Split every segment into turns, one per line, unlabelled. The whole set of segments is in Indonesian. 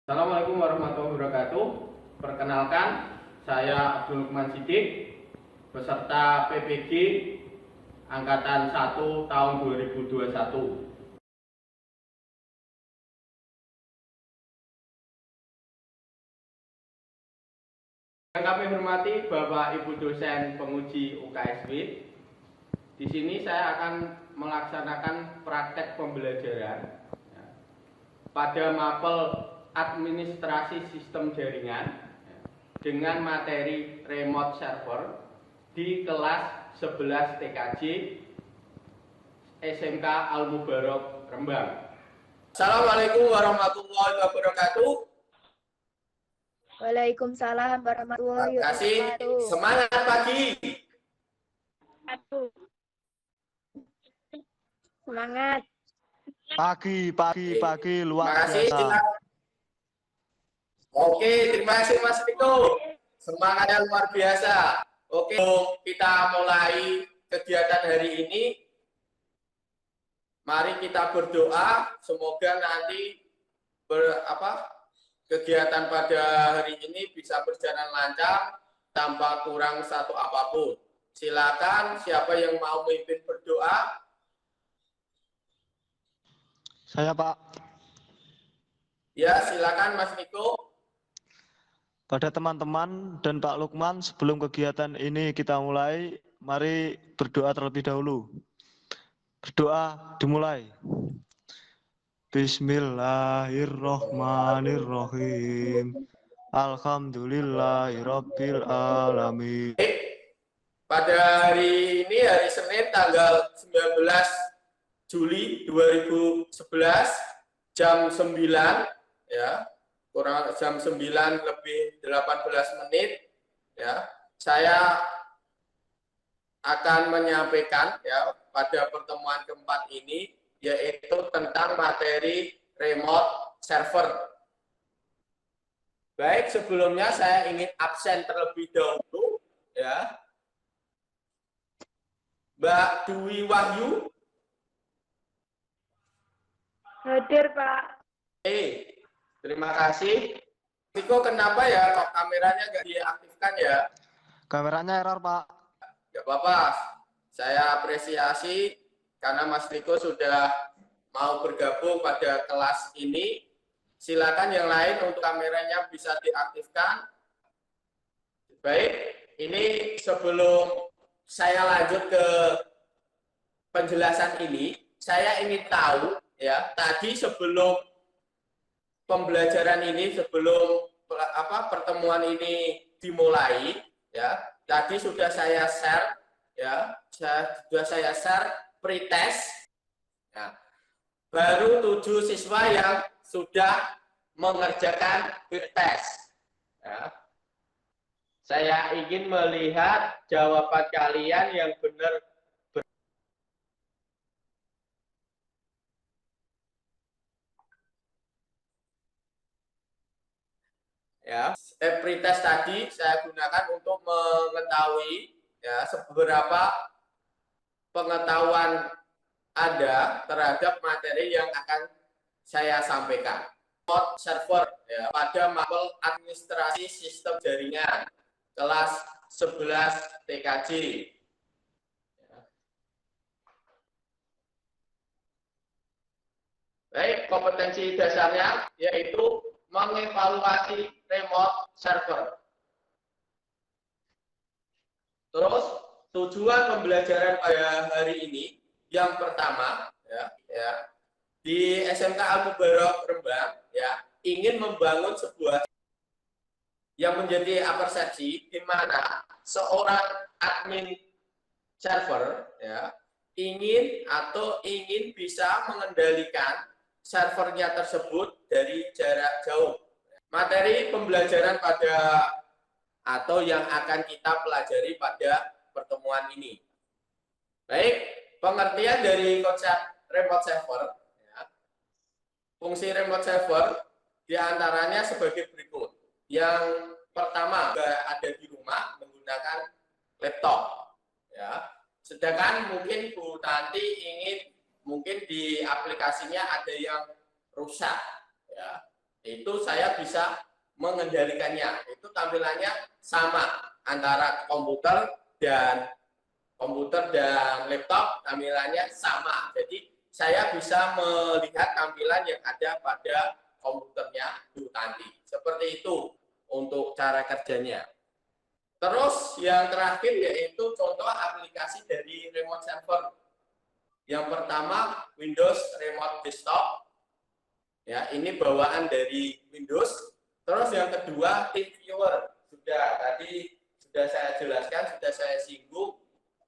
Assalamualaikum warahmatullahi wabarakatuh. Perkenalkan, saya Abdul Lukman Sidik, peserta PPG Angkatan 1 tahun 2021. Yang kami hormati Bapak Ibu dosen penguji UKSW. Di sini saya akan melaksanakan praktek pembelajaran pada mapel administrasi sistem jaringan dengan materi remote server di kelas 11 TKJ SMK Al Mubarok Rembang. Assalamualaikum warahmatullahi wabarakatuh.
Waalaikumsalam warahmatullahi
Terima kasih.
wabarakatuh.
Semangat pagi.
Semangat.
Pagi luar
Terima kasih.
biasa.
Oke, terima kasih Mas Riko. Semangatnya luar biasa. Oke, kita mulai kegiatan hari ini. Mari kita berdoa, semoga nanti kegiatan pada hari ini bisa berjalan lancar tanpa kurang satu apapun. Silakan siapa yang mau memimpin berdoa.
Saya Pak.
Ya, silakan Mas Niko.
Pada teman-teman dan Pak Lukman, sebelum kegiatan ini kita mulai, mari berdoa terlebih dahulu. Berdoa dimulai. Bismillahirrohmanirrohim. Alhamdulillahirabbil alamin.
Pada hari ini, hari Senin tanggal 19 Juli 2011 jam 9 ya, kurang jam 9 lebih 18 menit ya. Saya akan menyampaikan ya pada pertemuan keempat ini yaitu tentang materi remote server. Baik, sebelumnya saya ingin absen terlebih dahulu ya. Mbak Dwi Wahyu.
Hadir, Pak.
Terima kasih. Niko, kenapa ya kok kameranya nggak diaktifkan ya?
Kameranya error, Pak.
Nggak apa-apa. Saya apresiasi karena Mas Niko sudah mau bergabung pada kelas ini. Silakan yang lain untuk kameranya bisa diaktifkan. Baik, ini sebelum saya lanjut ke penjelasan ini, saya ingin tahu ya, tadi sebelum pembelajaran ini, sebelum pertemuan ini dimulai ya, tadi sudah saya share ya, sudah saya share pretest ya, baru 7 siswa yang sudah mengerjakan pretest ya. Saya ingin melihat jawaban kalian yang benar. Ya, pretest tadi saya gunakan untuk mengetahui ya seberapa pengetahuan Anda terhadap materi yang akan saya sampaikan. Remote server ya, pada mapel administrasi sistem jaringan kelas 11 TKJ. Baik, kompetensi dasarnya yaitu mengevaluasi remote server. Terus tujuan pembelajaran pada hari ini yang pertama ya, di SMK Al Mubarok Rembang ya, ingin membangun sebuah yang menjadi persepsi di mana seorang admin server ya ingin bisa mengendalikan servernya tersebut dari jarak jauh. Materi pembelajaran atau yang akan kita pelajari pada pertemuan ini. Baik, pengertian dari konsep remote server. Ya. Fungsi remote server diantaranya sebagai berikut. Yang pertama, ada di rumah menggunakan laptop. Ya. Sedangkan mungkin Bu Tanti mungkin di aplikasinya ada yang rusak. Ya. itu saya bisa mengendalikannya. Itu tampilannya sama antara komputer dan laptop, tampilannya sama. Jadi saya bisa melihat tampilan yang ada pada komputernya Bu Tanti. Seperti itu untuk cara kerjanya. Terus yang terakhir yaitu contoh aplikasi dari remote server. Yang pertama Windows Remote Desktop. Ya, ini bawaan dari Windows. Terus yang kedua TeamViewer. Tadi sudah saya jelaskan, sudah saya singgung,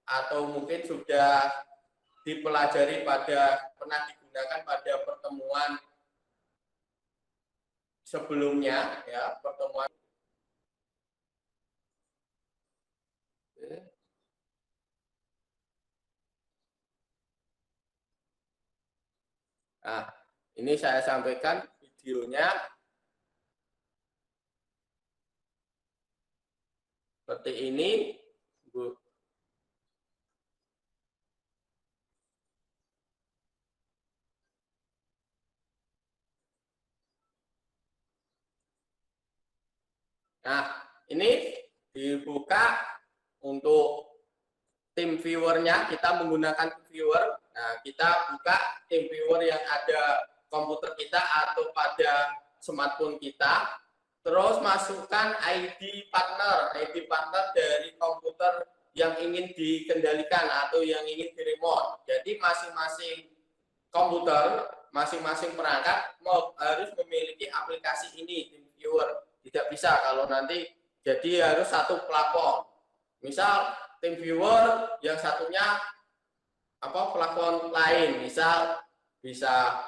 atau mungkin sudah dipelajari pernah digunakan pada pertemuan sebelumnya, ya, pertemuan. Nah, ini saya sampaikan videonya seperti ini, Bu. Nah, ini dibuka untuk TeamViewer-nya, kita menggunakan viewer. Nah, kita buka TeamViewer yang ada komputer kita atau pada smartphone kita. Terus masukkan ID partner dari komputer yang ingin dikendalikan atau yang ingin di-remote. Jadi masing-masing komputer, masing-masing perangkat harus memiliki aplikasi ini, TeamViewer. Tidak bisa kalau nanti jadi harus satu plafon. Misal TeamViewer yang satunya plafon lain, misal bisa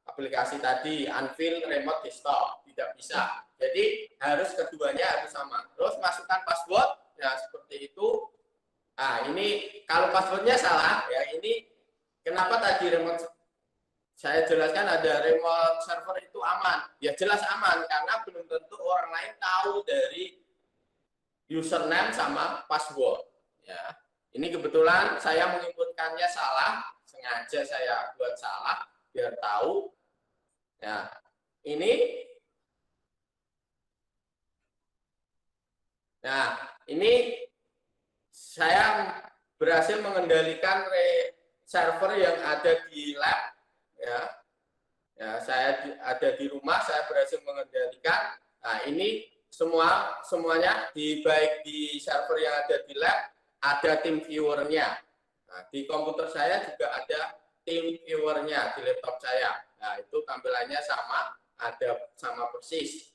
aplikasi tadi Anvil Remote Desktop, tidak bisa. Jadi harus keduanya harus sama. Terus masukkan password, ya seperti itu. Nah, ini kalau passwordnya salah, ya ini kenapa tadi remote saya jelaskan ada remote server itu aman. Ya jelas aman karena belum tentu orang lain tahu dari username sama password. Ya, ini kebetulan saya menginputkannya salah, sengaja saya buat salah biar tahu. Ya, ini. Nah, ini saya berhasil mengendalikan server yang ada di lab. Ya, saya ada di rumah, saya berhasil mengendalikan. Nah, ini semuanya baik di server yang ada di lab ada TeamViewer-nya. Nah, di komputer saya juga ada TeamViewer-nya di laptop saya. Nah, itu tampilannya sama, ada sama persis.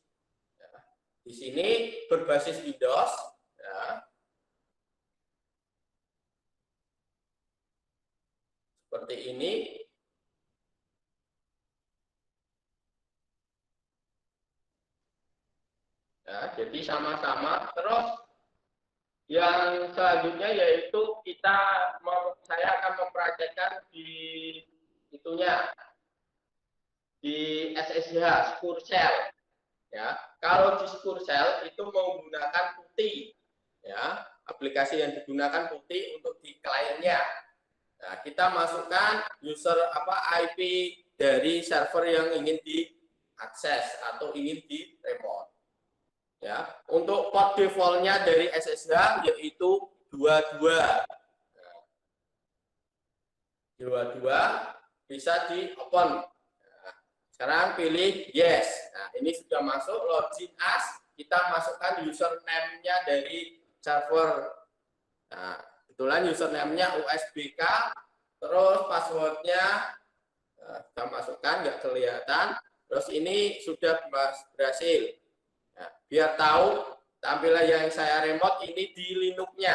Ya, di sini berbasis Windows. Ya. Seperti ini. Ya, jadi sama-sama. Terus yang selanjutnya yaitu saya akan mempraktekkan di SSH Spurcell. Ya, kalau di Spurcell itu menggunakan putih, ya, aplikasi yang digunakan putih untuk di kliennya. Nah, kita masukkan IP dari server yang ingin diakses atau ingin di remote. Ya, untuk port default-nya dari SSH yaitu 22. Nah, 22 bisa di open. Nah, sekarang pilih yes. Nah, ini sudah masuk login as, kita masukkan username-nya dari server. Nah, kebetulan username-nya USBK, terus password-nya kita masukkan, nggak kelihatan. Terus ini sudah berhasil. Nah, biar tahu tampilan yang saya remote ini di Linux-nya.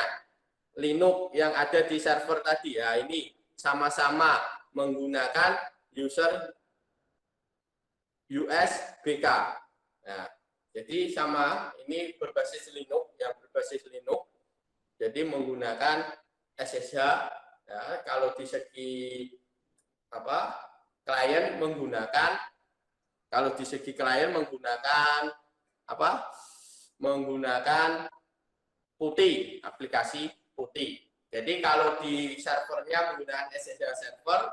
Linux yang ada di server tadi. Ya, ini sama-sama menggunakan USBK. Nah, jadi sama, ini berbasis Linux, yang berbasis Linux. Jadi menggunakan SSH. Ya, kalau di segi klien menggunakan menggunakan putih, aplikasi putih. Jadi kalau di servernya menggunakan SSH server,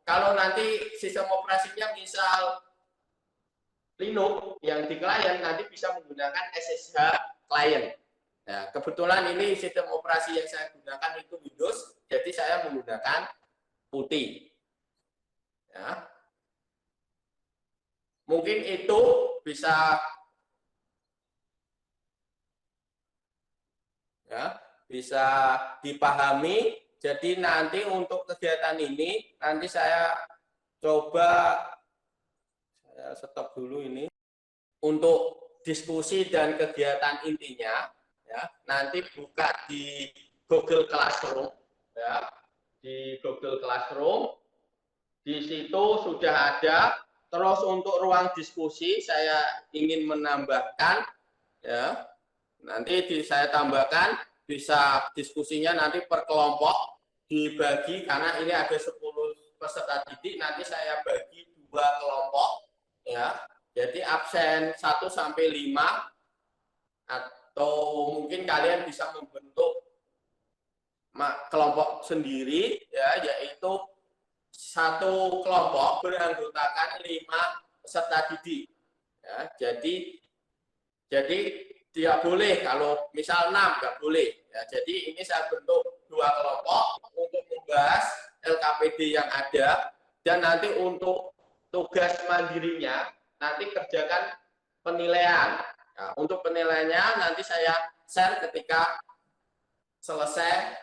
kalau nanti sistem operasinya misal Linux yang di klien nanti bisa menggunakan SSH client. Nah, kebetulan ini sistem operasi yang saya gunakan itu Windows, jadi saya menggunakan putih. Ya. Mungkin itu bisa bisa dipahami. Jadi nanti untuk kegiatan ini nanti saya coba saya stop dulu ini untuk diskusi dan kegiatan intinya ya nanti buka di Google Classroom ya di Google Classroom di situ sudah ada. Terus untuk ruang diskusi saya ingin menambahkan ya nanti saya tambahkan bisa diskusinya nanti per kelompok dibagi karena ini ada 10 peserta didik nanti saya bagi 2 kelompok ya. Jadi absen 1 sampai 5 atau mungkin kalian bisa membentuk kelompok sendiri ya yaitu satu kelompok beranggotakan 5 peserta didik ya. Jadi tidak boleh kalau misal 6 nggak boleh ya. Jadi ini saya bentuk 2 kelompok untuk membahas LKPD yang ada dan nanti untuk tugas mandirinya nanti kerjakan penilaian. Nah, untuk penilaiannya nanti saya share ketika selesai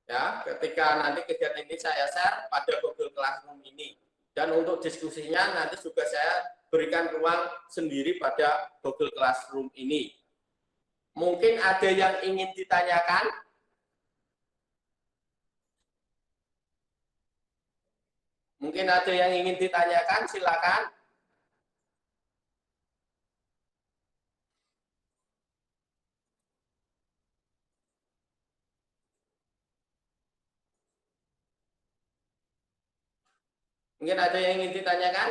ya, ketika nanti kegiatan ini saya share pada Google Classroom ini. Dan untuk diskusinya nanti juga saya berikan ruang sendiri pada Google Classroom ini. Mungkin ada yang ingin ditanyakan? Mungkin ada yang ingin ditanyakan, silakan. Mungkin ada yang ingin ditanyakan?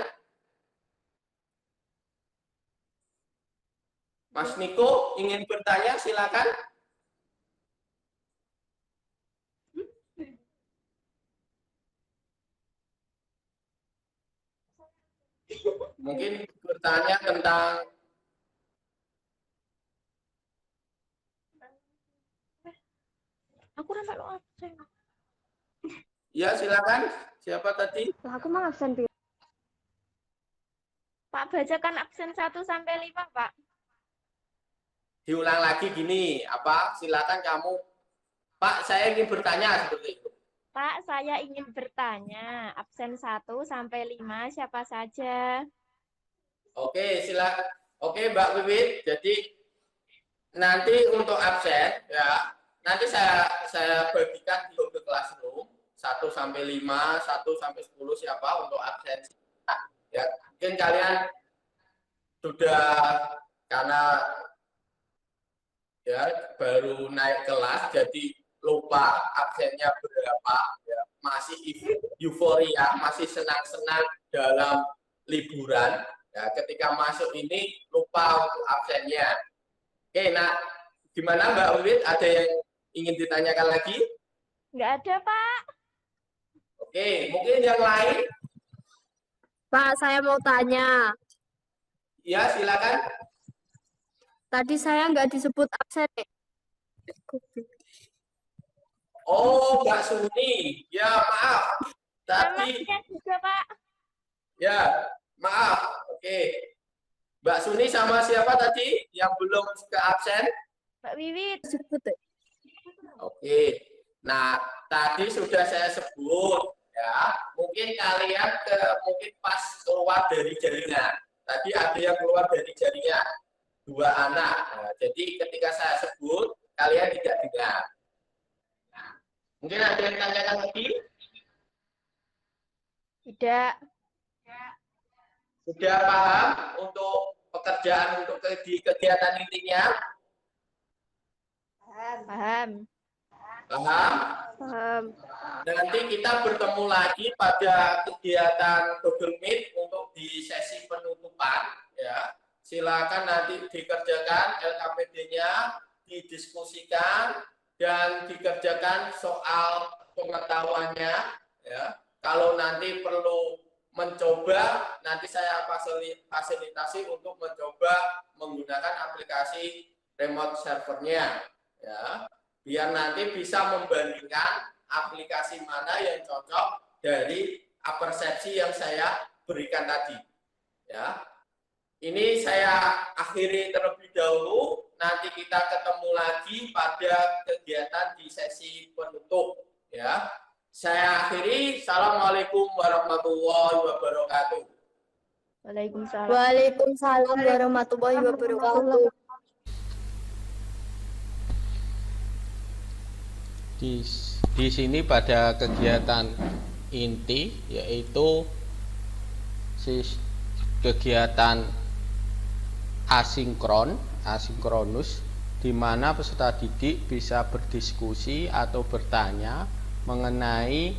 Mas Niko ingin bertanya, silakan. Mungkin bertanya tentang
Aku rasa lo absen.
ya silakan. Siapa tadi?
Lah aku mau absen, Pi.
Pak, bacakan absen 1 sampai 5, Pak.
Diulang lagi gini, apa? Silakan kamu. Pak, saya ingin bertanya seperti itu.
Pak, saya ingin bertanya, absen 1 sampai 5 siapa saja?
Oke, silakan. Oke, Mbak Wiwit. Jadi nanti untuk absen ya, nanti saya bagikan di Google Classroom 1 sampai 5, 1 sampai 10 siapa untuk absen. Ya, mungkin kalian sudah karena ya baru naik kelas jadi lupa absennya berapa ya, masih euforia, masih senang-senang dalam liburan ya, ketika masuk ini lupa untuk absennya. Oke, nah gimana Mbak Wiwit, ada yang ingin ditanyakan lagi?
Nggak ada, Pak.
Oke, mungkin yang lain?
Pak, saya mau tanya.
Ya, silakan.
Tadi saya nggak disebut absen.
Oh, Mbak Suni. Ya, maaf. Tadi
Namanya juga, Pak.
ya, maaf. Oke. Mbak Suni sama siapa tadi yang belum ke absen?
Mbak Wiwit.
Disebut.
Oke. Nah, tadi sudah saya sebut ya. Mungkin kalian mungkin pas keluar dari jaringan. Tadi ada yang keluar dari jaringan 2 anak. Nah, jadi ketika saya sebut kalian tidak dengar. Nah, mungkin ada yang tanyakan lagi?
Tidak.
Sudah paham untuk pekerjaan untuk di kegiatan intinya?
Paham.
Paham?
Paham.
Nanti kita bertemu lagi pada kegiatan Google Meet untuk di sesi penutupan ya. Silakan nanti dikerjakan LKPD-nya, didiskusikan dan dikerjakan soal pengetahuannya ya. Kalau nanti perlu mencoba, nanti saya fasilitasi untuk mencoba menggunakan aplikasi remote servernya, ya, biar nanti bisa membandingkan aplikasi mana yang cocok dari persepsi yang saya berikan tadi, ya. Ini saya akhiri terlebih dahulu, nanti kita ketemu lagi pada kegiatan di sesi penutup, ya. Saya akhiri, Assalamualaikum warahmatullahi wabarakatuh.
Waalaikumsalam.
Waalaikumsalam warahmatullahi wabarakatuh.
Di sini pada kegiatan inti yaitu kegiatan asinkronus di mana peserta didik bisa berdiskusi atau bertanya mengenai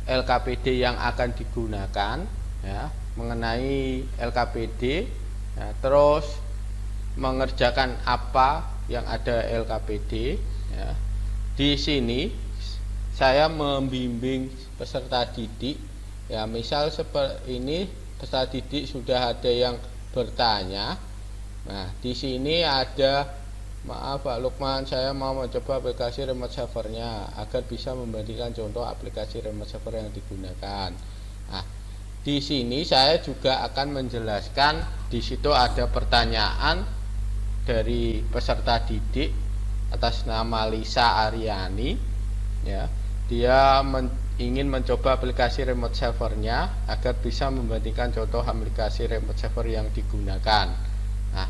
LKPD yang akan digunakan, ya, mengenai LKPD, ya, terus mengerjakan apa yang ada LKPD, ya. Di sini saya membimbing peserta didik, ya, misal seperti ini peserta didik sudah ada yang bertanya. Nah, di sini ada, maaf Pak Lukman, saya mau mencoba aplikasi remote servernya agar bisa membandingkan contoh aplikasi remote server yang digunakan. Nah, di sini saya juga akan menjelaskan, di situ ada pertanyaan dari peserta didik atas nama Lisa Aryani, ya. Dia ingin mencoba aplikasi remote servernya agar bisa membandingkan contoh aplikasi remote server yang digunakan. Nah,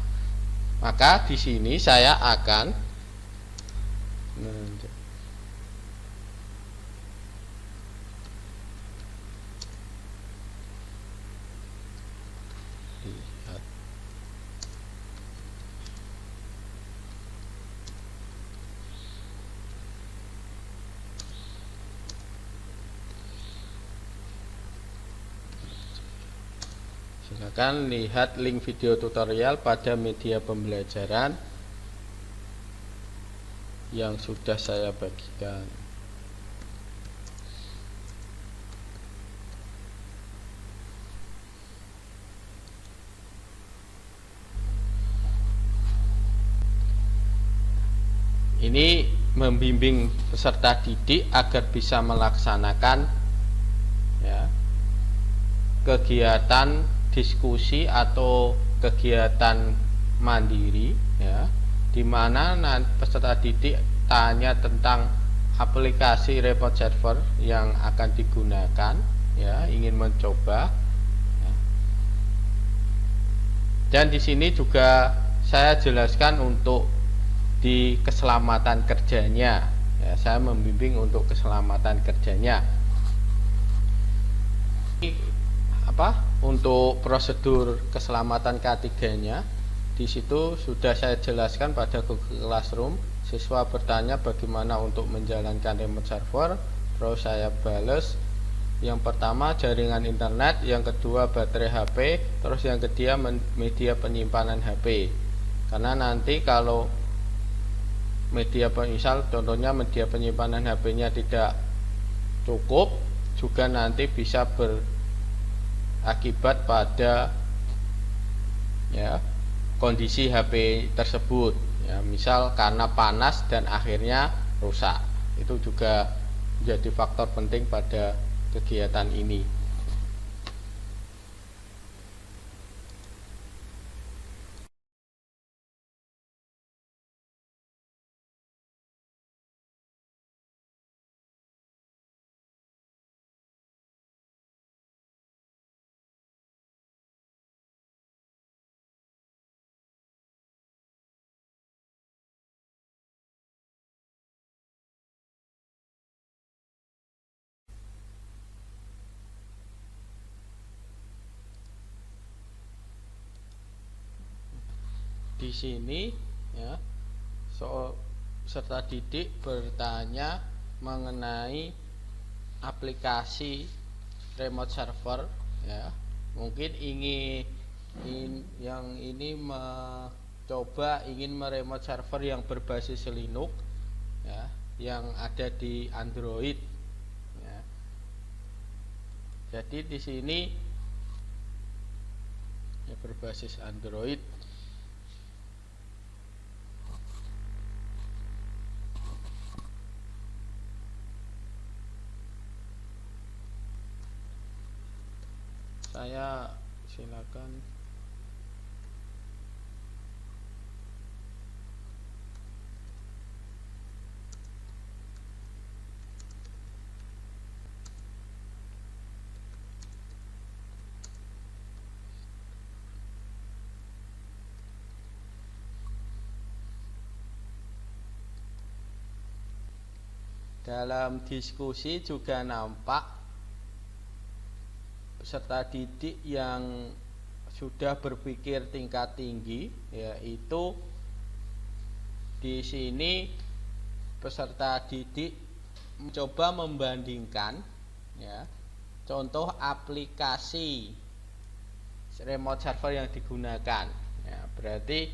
maka di sini saya akan lihat. Silakan lihat link video tutorial pada media pembelajaran yang sudah saya bagikan. Ini membimbing peserta didik agar bisa melaksanakan, ya, kegiatan diskusi atau kegiatan mandiri, ya, di mana peserta didik tanya tentang aplikasi remote server yang akan digunakan, ya, ingin mencoba, ya. Dan di sini juga saya jelaskan untuk di keselamatan kerjanya, ya, saya membimbing untuk keselamatan kerjanya. Untuk prosedur keselamatan K3-nya di situ sudah saya jelaskan pada Google Classroom. Siswa bertanya bagaimana untuk menjalankan remote server, terus saya bales. Yang pertama jaringan internet, yang kedua baterai HP, terus yang ketiga media penyimpanan HP. Karena nanti kalau misal contohnya media penyimpanan HP-nya tidak cukup, juga nanti bisa berakibat pada, ya, kondisi HP tersebut, ya, misal karena panas dan akhirnya rusak. Itu juga menjadi faktor penting pada kegiatan ini. Di sini, ya, peserta didik bertanya mengenai aplikasi remote server, ya, mungkin yang ini mencoba ingin meremote server yang berbasis Linux, ya, yang ada di Android, ya. Jadi di sini ya, berbasis Android. Saya silakan. Dalam diskusi juga nampak peserta didik yang sudah berpikir tingkat tinggi, yaitu di sini peserta didik mencoba membandingkan ya, contoh aplikasi remote server yang digunakan. Ya, berarti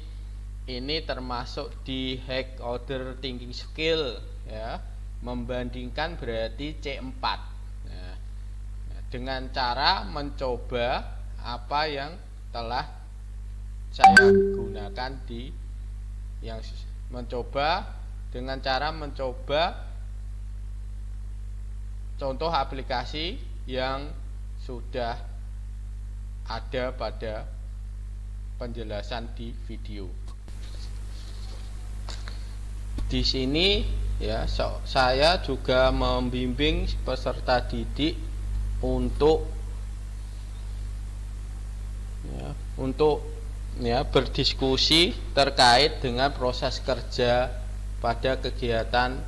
ini termasuk di hack order thinking skill ya. Membandingkan berarti C4 ya. Dengan cara mencoba apa yang telah saya gunakan di yang mencoba dengan cara mencoba contoh aplikasi yang sudah ada pada penjelasan di video. Di sini ya, saya juga membimbing peserta didik untuk berdiskusi terkait dengan proses kerja pada kegiatan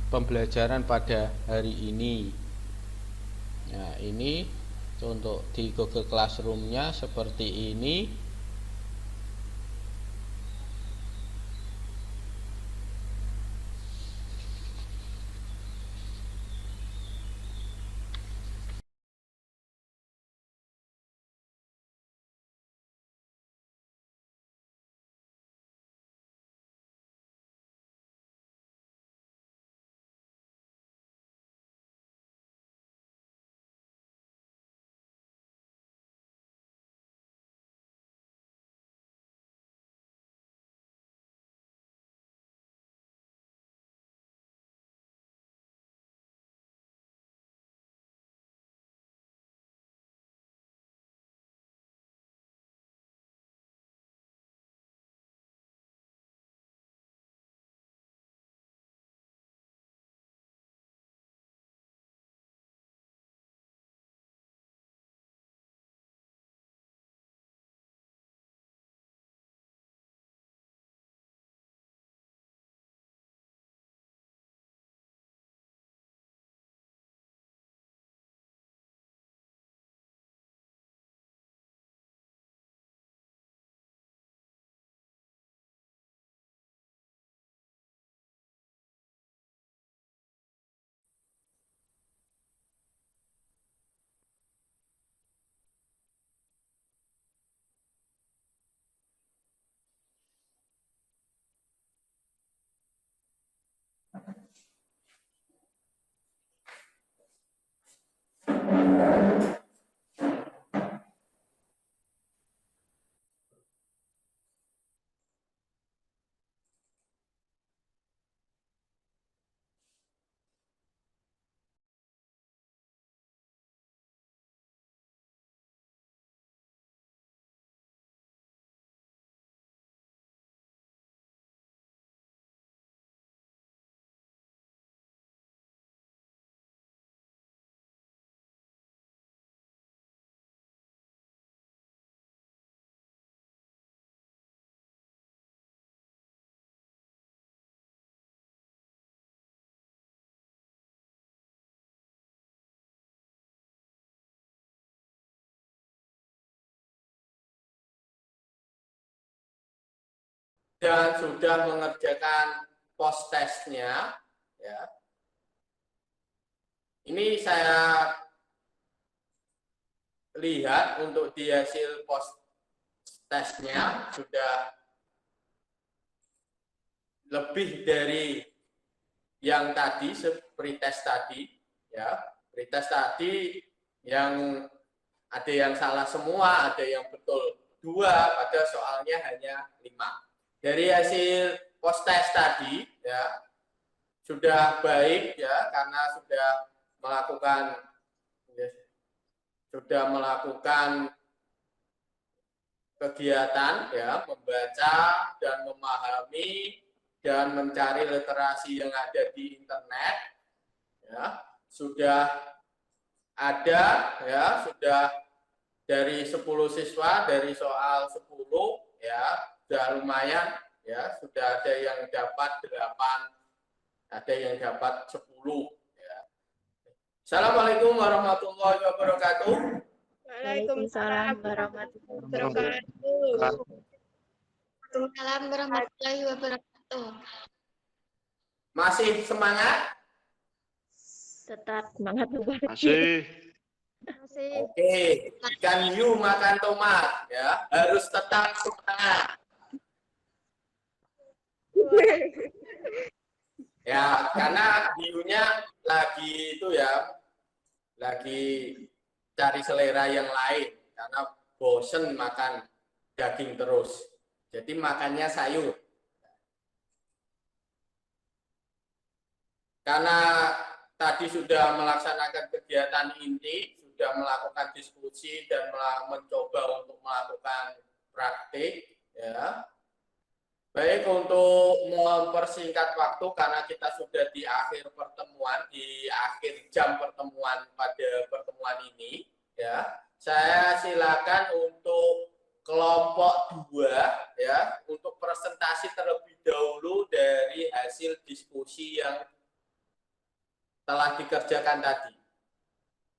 pembelajaran pada hari ini. Nah, ini contoh di Google Classroom-nya seperti ini.
Dan sudah mengerjakan post testnya ya. Ini saya lihat untuk di hasil post testnya sudah lebih dari yang tadi, pretest tadi ya. Pretest tadi yang Ada yang salah semua, ada yang betul 2, pada soalnya hanya 5. Dari hasil post test tadi ya sudah baik ya, karena sudah melakukan kegiatan ya, membaca dan memahami dan mencari literasi yang ada di internet ya, sudah ada ya, sudah dari 10 siswa dari soal 10 ya, sudah lumayan ya, sudah ada yang dapat 8, ada yang dapat 10 ya. Assalamualaikum warahmatullahi wabarakatuh.
Waalaikumsalam warahmatullahi wabarakatuh.
Waalaikumsalam warahmatullahi wabarakatuh.
Masih semangat?
Tetap semangat berbagi.
Masih.
Oke, ikan hiu makan tomat ya, harus tetap semangat. Ya, karena hiunya lagi itu ya, lagi cari selera yang lain karena bosen makan daging terus. Jadi makannya sayur. Karena tadi sudah melaksanakan kegiatan inti, sudah melakukan diskusi dan mencoba untuk melakukan praktik ya. Baik, untuk mempersingkat waktu karena kita sudah di akhir pertemuan, di akhir jam pertemuan pada pertemuan ini ya. Saya silakan untuk kelompok 2 ya, untuk presentasi terlebih dahulu dari hasil diskusi yang telah dikerjakan tadi.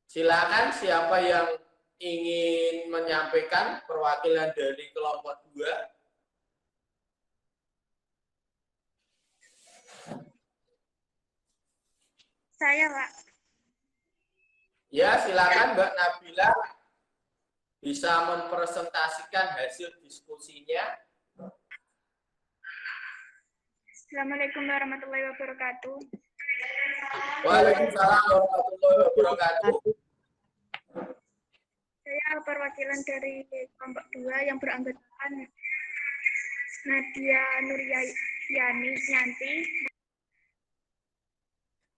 Silakan siapa yang ingin menyampaikan perwakilan dari kelompok 2.
Saya, Pak.
Ya, silakan Mbak Nabila bisa mempresentasikan hasil diskusinya.
Assalamualaikum warahmatullahi wabarakatuh.
Waalaikumsalam warahmatullahi wabarakatuh.
Saya perwakilan dari kelompok 2 yang beranggotakan Nadia Nuryani Yanti.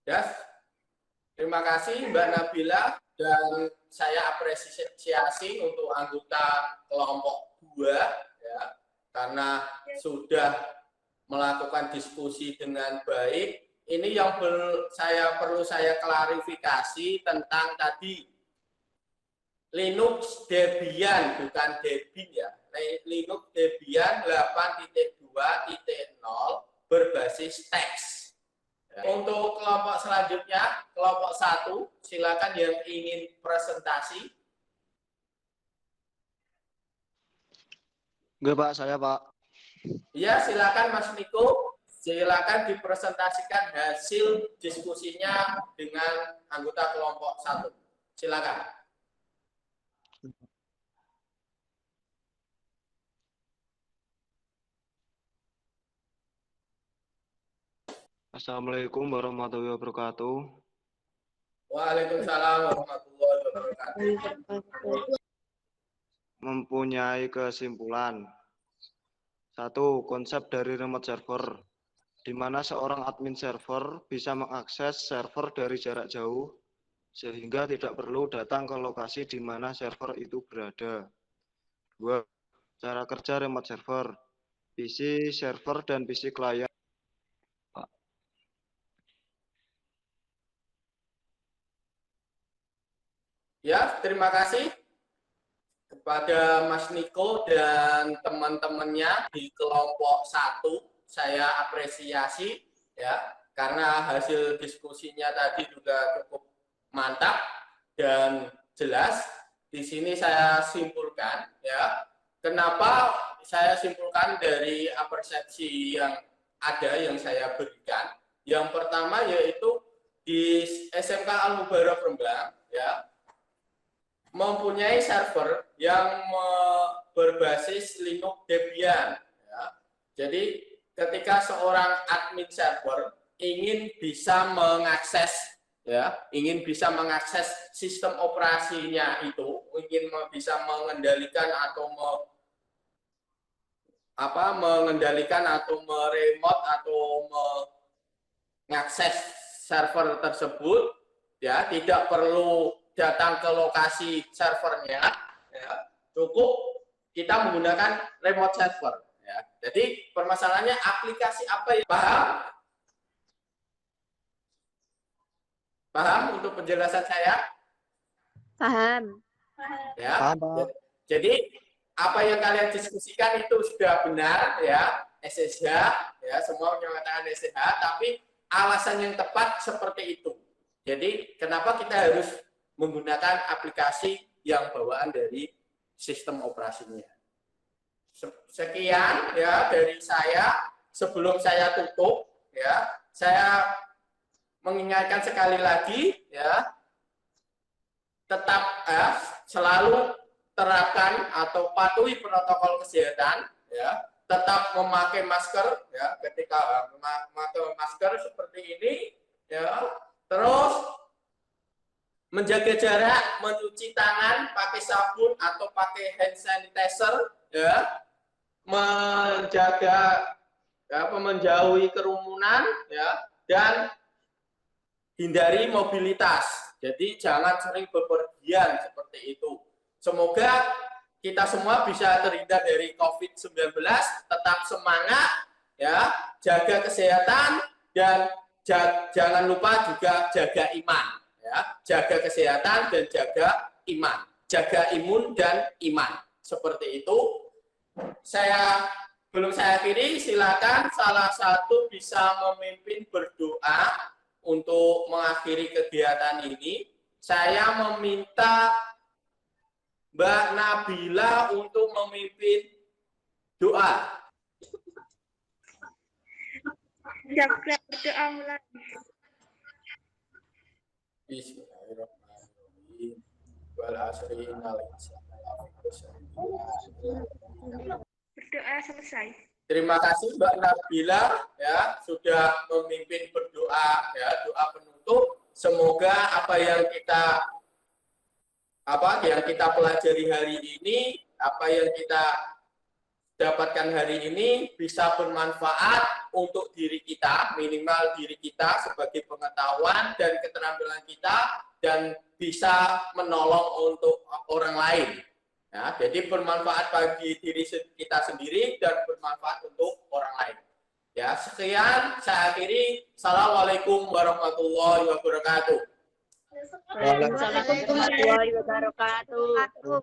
Ya, terima kasih Mbak Nabila, dan saya apresiasi untuk anggota kelompok 2 ya, karena sudah melakukan diskusi dengan baik. Ini yang perlu saya klarifikasi tentang tadi Linux Debian, bukan Debian ya. Linux Debian 8.2.0 berbasis teks. Untuk kelompok selanjutnya, kelompok 1, silakan yang ingin presentasi.
Enggak, Pak, saya, Pak.
Ya, silakan Mas Niko. Silakan dipresentasikan hasil diskusinya dengan anggota kelompok 1. Silakan.
Assalamualaikum warahmatullahi wabarakatuh.
Waalaikumsalam warahmatullahi wabarakatuh.
Mempunyai kesimpulan. 1. Konsep dari remote server, di mana seorang admin server bisa mengakses server dari jarak jauh, sehingga tidak perlu datang ke lokasi di mana server itu berada. 2. Cara kerja remote server, PC server dan PC klien.
Ya, terima kasih kepada Mas Niko dan teman-temannya di kelompok 1. Saya apresiasi ya, karena hasil diskusinya tadi juga cukup mantap dan jelas. Di sini saya simpulkan ya, kenapa saya simpulkan dari persepsi yang ada yang saya berikan. Yang pertama yaitu di SMK Al-Mubarak Rembang ya, mempunyai server yang berbasis Linux Debian. Ya. Jadi ketika seorang admin server ingin bisa mengakses ya, ingin bisa mengakses sistem operasinya itu, ingin bisa mengendalikan atau mengendalikan atau meremote atau mengakses server tersebut, ya, tidak perlu datang ke lokasi servernya, ya, cukup kita menggunakan remote server, ya. Jadi permasalahannya aplikasi apa yang paham untuk penjelasan saya?
Paham.
Ya.
Paham.
Jadi apa yang kalian diskusikan itu sudah benar, ya, SSH, ya, semua menyatakan SSH, tapi alasan yang tepat seperti itu. Jadi kenapa kita harus menggunakan aplikasi yang bawaan dari sistem operasinya. Sekian ya dari saya. Sebelum saya tutup, ya, saya mengingatkan sekali lagi, ya, tetap selalu terapkan atau patuhi protokol kesehatan, ya, tetap memakai masker, ya, ketika memakai masker seperti ini, ya, terus menjaga jarak, mencuci tangan pakai sabun atau pakai hand sanitizer, ya, menjaga, ya, menjauhi kerumunan, ya, dan hindari mobilitas. Jadi jangan sering bepergian seperti itu. Semoga kita semua bisa terhindar dari COVID-19, tetap semangat, ya, jaga kesehatan, dan jangan lupa juga jaga iman. Ya, jaga kesehatan dan jaga iman, jaga imun dan iman. Seperti itu. Belum saya akhiri, silakan salah satu bisa memimpin berdoa untuk mengakhiri kegiatan ini. Saya meminta Mbak Nabila untuk memimpin doa.
Jaga doa mulai.
Bismillahirrahmanirrahim. Wal asri innal insana lafi khusr.
Berdoa selesai.
Terima kasih Mbak Nabila, ya, sudah memimpin berdoa, ya, doa penutup. Semoga apa yang kita pelajari hari ini, apa yang kita dapatkan hari ini bisa bermanfaat untuk diri kita, minimal diri kita sebagai pengetahuan dan keterampilan kita, dan bisa menolong untuk orang lain. Ya, jadi bermanfaat bagi diri kita sendiri dan bermanfaat untuk orang lain. Ya, sekian saya akhiri. Assalamualaikum warahmatullahi wabarakatuh.
Waalaikumsalam warahmatullahi wabarakatuh.